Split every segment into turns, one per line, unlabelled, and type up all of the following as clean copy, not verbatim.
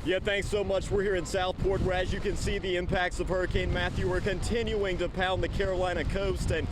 Yeah, thanks so much. We're here in Southport, where, as you can see, the impacts of Hurricane Matthew are continuing to pound the Carolina coast. And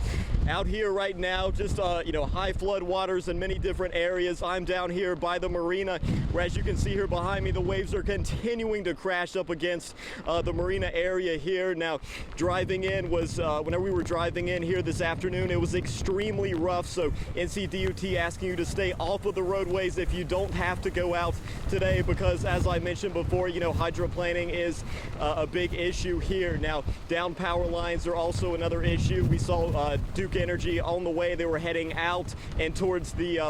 out here right now, just high flood waters in many different areas. I'm down here by the marina, where, as you can see here behind me, the waves are continuing to crash up against the marina area here. Now, driving in was whenever we were driving in here this afternoon, it was extremely rough. So NCDOT asking you to stay off of the roadways if you don't have to go out today, because, as I mentioned before, hydroplaning is a big issue here. Now, down power lines are also another issue. We saw Duke Energy on the way. They were heading out and towards the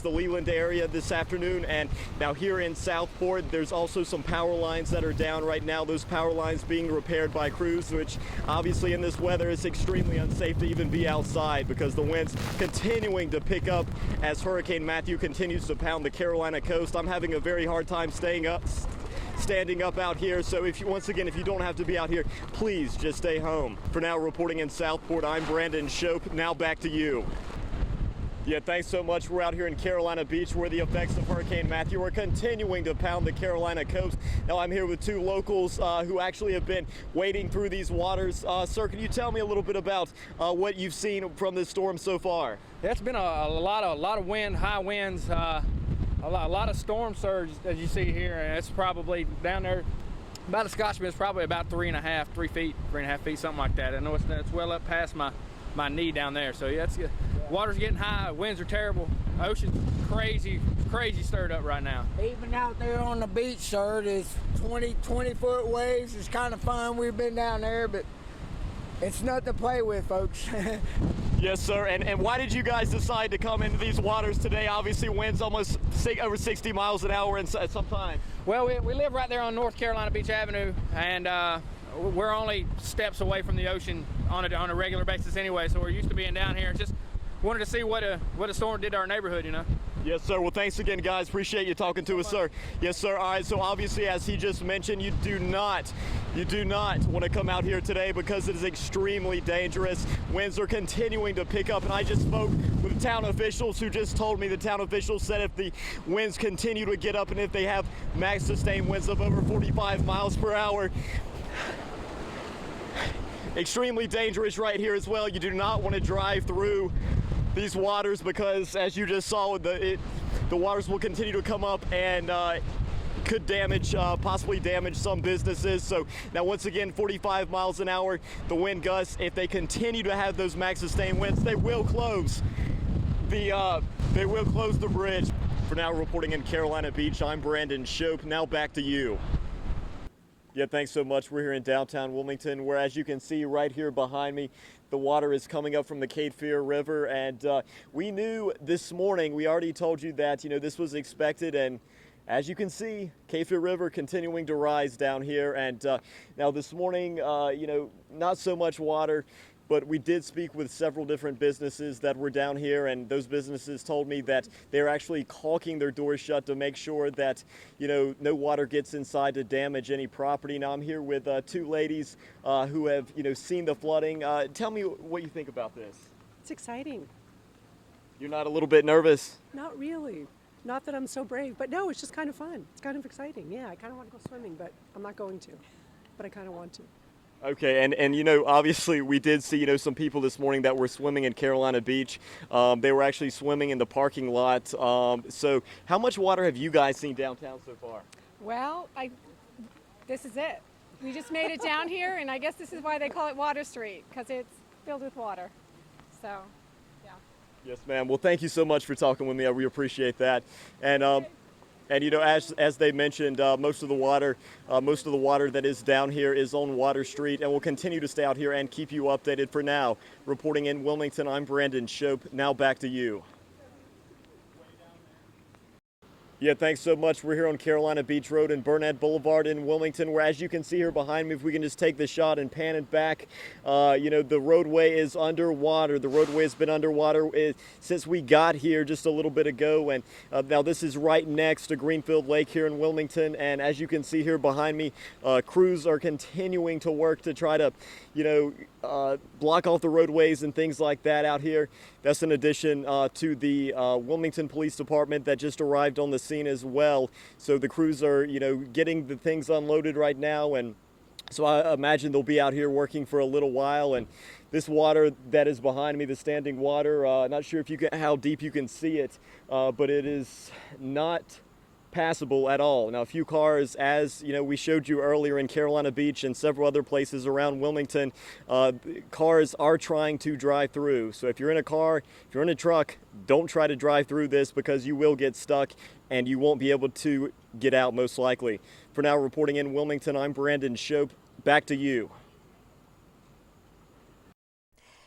Leland area this afternoon. And now here in Southport, there's also some power lines that are down right now. Those power lines being repaired by crews, which obviously in this weather is extremely unsafe to even be outside, because the wind's continuing to pick up as Hurricane Matthew continues to pound the Carolina coast. I'm having a very hard time standing up out here. So if you don't have to be out here, please just stay home. For now, reporting in Southport, I'm Brandon Shope. Now back to you. Yeah, thanks so much. We're out here in Carolina Beach, where the effects of Hurricane Matthew are continuing to pound the Carolina coast. Now, I'm here with two locals who actually have been wading through these waters. Sir, can you tell me a little bit about what you've seen from this storm so far?
Yeah, it's been a lot of wind, high winds, a lot of storm surge, as you see here, and it's probably down there by the Scotchman. It's probably about 3.5 feet, something like that. I know it's well up past my knee down there. So yeah, water's getting high, winds are terrible, ocean's crazy stirred up right now.
Even out there on the beach, sir, there's 20-foot waves. It's kind of fun. We've been down there, but it's nothing to play with, folks.
Yes, sir. And why did you guys decide to come into these waters today? Obviously, winds almost over 60 miles an hour at some time.
Well, we live right there on North Carolina Beach Avenue, and we're only steps away from the ocean on a regular basis anyway, so we're used to being down here. Just wanted to see what a storm did to our neighborhood, you know.
Yes, sir. Well, thanks again, guys. Appreciate you talking to us, sir. Yes, sir. All right. So obviously, as he just mentioned, you do not want to come out here today, because it is extremely dangerous. Winds are continuing to pick up, and I just spoke with town officials who just told me, the town officials said if the winds continue to get up and if they have max sustained winds of over 45 miles per hour, extremely dangerous right here as well. You do not want to drive through these waters, because, as you just saw, the waters will continue to come up and could possibly damage some businesses. So now, once again, 45 miles an hour, the wind gusts. If they continue to have those max sustained winds, they will close the bridge. For now, reporting in Carolina Beach, I'm Brandon Shope. Now back to you. Yeah, thanks so much. We're here in downtown Wilmington, where, as you can see right here behind me, the water is coming up from the Cape Fear River. And we knew this morning, we already told you that, this was expected. And as you can see, Cape Fear River continuing to rise down here. And now this morning, not so much water, but we did speak with several different businesses that were down here, and those businesses told me that they're actually caulking their doors shut to make sure that, no water gets inside to damage any property. Now, I'm here with two ladies who have, seen the flooding. Tell me what you think about this.
It's exciting.
You're not a little bit nervous?
Not really. Not that I'm so brave, but no, it's just kind of fun. It's kind of exciting. Yeah, I kind of want to go swimming, but I'm not going to. But I kind of want to.
Okay, and obviously we did see, some people this morning that were swimming in Carolina Beach. They were actually swimming in the parking lot. So how much water have you guys seen downtown so far?
Well, this is it. We just made it down here, and I guess this is why they call it Water Street, because it's filled with water. So, yeah.
Yes, ma'am. Well, thank you so much for talking with me. We appreciate that. And as they mentioned, most of the water that is down here is on Water Street, and we'll continue to stay out here and keep you updated. For now, reporting in Wilmington, I'm Brandon Shope. Now back to you. Yeah, thanks so much. We're here on Carolina Beach Road and Burnett Boulevard in Wilmington, where, as you can see here behind me, if we can just take the shot and pan it back, the roadway is underwater. The roadway has been underwater since we got here just a little bit ago, and now this is right next to Greenfield Lake here in Wilmington, and as you can see here behind me, crews are continuing to work to try to, block off the roadways and things like that out here. That's in addition to the Wilmington Police Department that just arrived on the scene as well. So the crews are, getting the things unloaded right now, and so I imagine they'll be out here working for a little while. And this water that is behind me, the standing water, not sure if how deep you can see it, but it is not passable at all. Now, a few cars, as we showed you earlier in Carolina Beach and several other places around Wilmington, cars are trying to drive through. So if you're in a car, if you're in a truck, don't try to drive through this, because you will get stuck and you won't be able to get out, most likely. For now, reporting in Wilmington, I'm Brandon Shope. Back to you.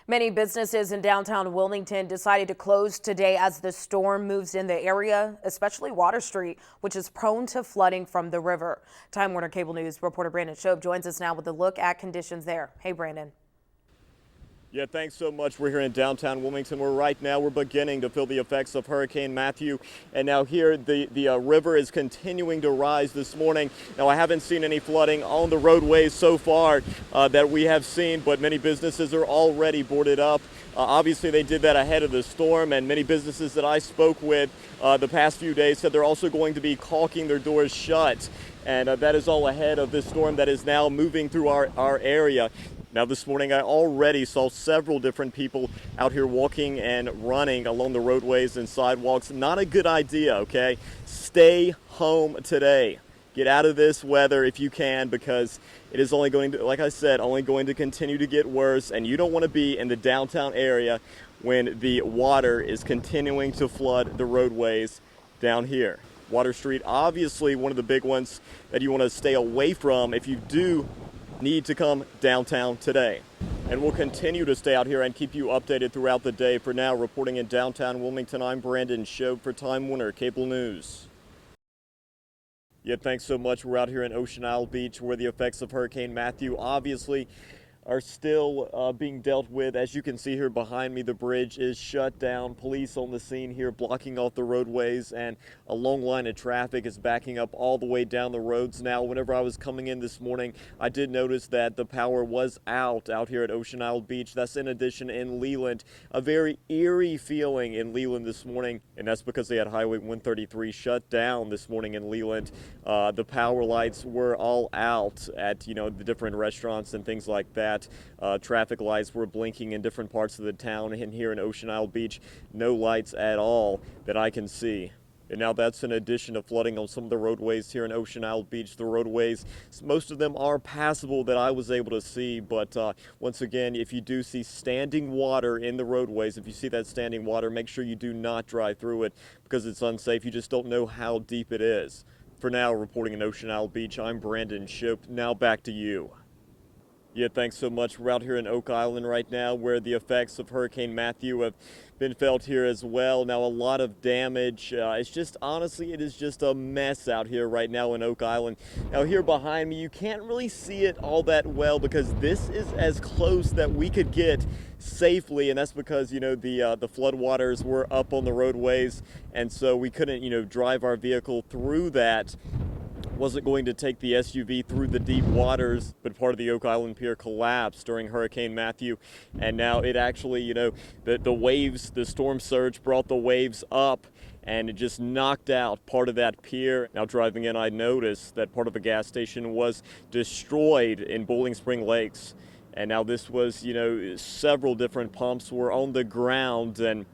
Many businesses in downtown Wilmington decided to close today as the storm moves in the area, especially Water Street, which is prone to flooding from the river. Time Warner Cable News reporter Brandon Shope joins us now with a look at conditions there. Hey, Brandon.
Yeah, thanks so much. We're here in downtown Wilmington, where right now we're beginning to feel the effects of Hurricane Matthew. And now here the river is continuing to rise this morning. Now, I haven't seen any flooding on the roadways so far that we have seen, but many businesses are already boarded up. Obviously, they did that ahead of the storm, and many businesses that I spoke with the past few days said they're also going to be caulking their doors shut. And that is all ahead of this storm that is now moving through our area. Now, this morning, I already saw several different people out here walking and running along the roadways and sidewalks. Not a good idea, okay? Stay home today. Get out of this weather if you can, because it is only going to, like I said, only going to continue to get worse. And you don't want to be in the downtown area when the water is continuing to flood the roadways down here. Water Street, obviously one of the big ones that you want to stay away from if you do need to come downtown today. And we'll continue to stay out here and keep you updated throughout the day. For now, reporting in downtown Wilmington, I'm Brandon Shope for Time Warner Cable News. Yeah, thanks so much. We're out here in Ocean Isle Beach, where the effects of Hurricane Matthew obviously are still being dealt with. As you can see here behind me, the bridge is shut down. Police on the scene here blocking off the roadways, and a long line of traffic is backing up all the way down the roads now. Whenever I was coming in this morning, I did notice that the power was out here at Ocean Isle Beach. That's in addition in Leland. A very eerie feeling in Leland this morning, and that's because they had Highway 133 shut down this morning in Leland. The power lights were all out at the different restaurants and things like that. Traffic lights were blinking in different parts of the town, and here in Ocean Isle Beach, no lights at all that I can see. And now that's in addition to flooding on some of the roadways here in Ocean Isle Beach. The roadways, most of them are passable that I was able to see, but once again, if you do see standing water in the roadways, if you see that standing water, make sure you do not drive through it, because it's unsafe. You just don't know how deep it is. For now, reporting in Ocean Isle Beach, I'm Brandon Shope. Now back to you. Yeah, thanks so much. We're out here in Oak Island right now, where the effects of Hurricane Matthew have been felt here as well. Now, a lot of damage. It's just, honestly, it is just a mess out here right now in Oak Island. Now, here behind me, you can't really see it all that well, because this is as close that we could get safely, and that's because, the floodwaters were up on the roadways, and so we couldn't, drive our vehicle through that. Wasn't going to take the SUV through the deep waters, but part of the Oak Island Pier collapsed during Hurricane Matthew, and now it actually, the waves, the storm surge brought the waves up, and it just knocked out part of that pier. Now, driving in, I noticed that part of the gas station was destroyed in Bowling Spring Lakes, and now this was, several different pumps were on the ground, and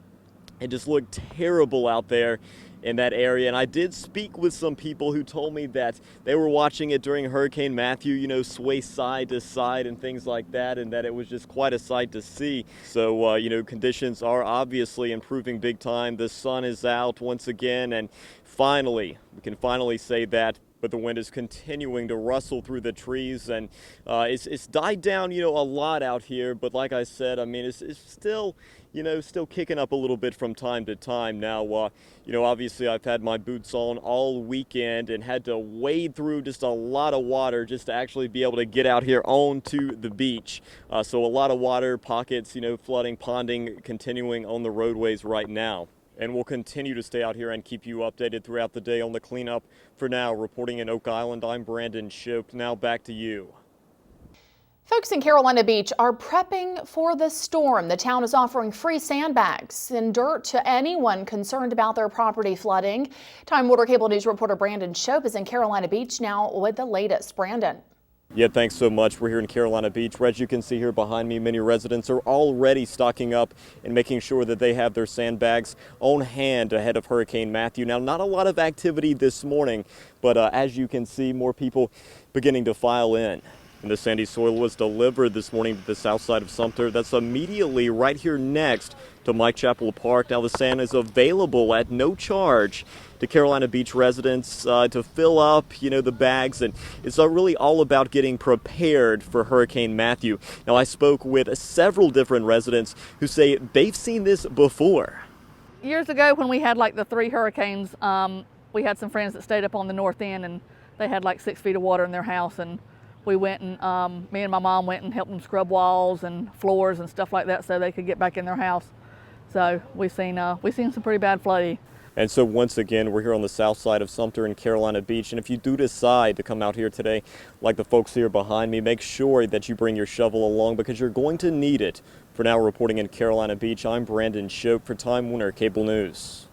it just looked terrible out there in that area. And I did speak with some people who told me that they were watching it during Hurricane Matthew, sway side to side and things like that, and that it was just quite a sight to see. So, conditions are obviously improving big time. The sun is out once again, and finally, we can finally say that. But the wind is continuing to rustle through the trees, and it's died down, a lot out here. But like I said, I mean, it's still, still kicking up a little bit from time to time. Now, obviously I've had my boots on all weekend and had to wade through just a lot of water just to actually be able to get out here onto the beach. So a lot of water pockets, flooding, ponding, continuing on the roadways right now. And we'll continue to stay out here and keep you updated throughout the day on the cleanup. For now, reporting in Oak Island, I'm Brandon Shope. Now back to you.
Folks in Carolina Beach are prepping for the storm. The town is offering free sandbags and dirt to anyone concerned about their property flooding. Time Warner Cable News reporter Brandon Shope is in Carolina Beach now with the latest. Brandon.
Yeah, thanks so much. We're here in Carolina Beach, where as you can see here behind me, many residents are already stocking up and making sure that they have their sandbags on hand ahead of Hurricane Matthew. Now, not a lot of activity this morning, but as you can see, more people beginning to file in. And the sandy soil was delivered this morning to the south side of Sumter. That's immediately right here next to Mike Chapel Park. Now the sand is available at no charge to Carolina Beach residents to fill up, the bags. And it's really all about getting prepared for Hurricane Matthew. Now I spoke with several different residents who say they've seen this before.
Years ago when we had like the 3 hurricanes, we had some friends that stayed up on the north end and they had like 6 feet of water in their house, and we went and me and my mom went and helped them scrub walls and floors and stuff like that so they could get back in their house. So we've seen some pretty bad flooding.
And so once again, we're here on the south side of Sumter in Carolina Beach. And if you do decide to come out here today, like the folks here behind me, make sure that you bring your shovel along because you're going to need it. For now, reporting in Carolina Beach, I'm Brandon Shope for Time Warner Cable News.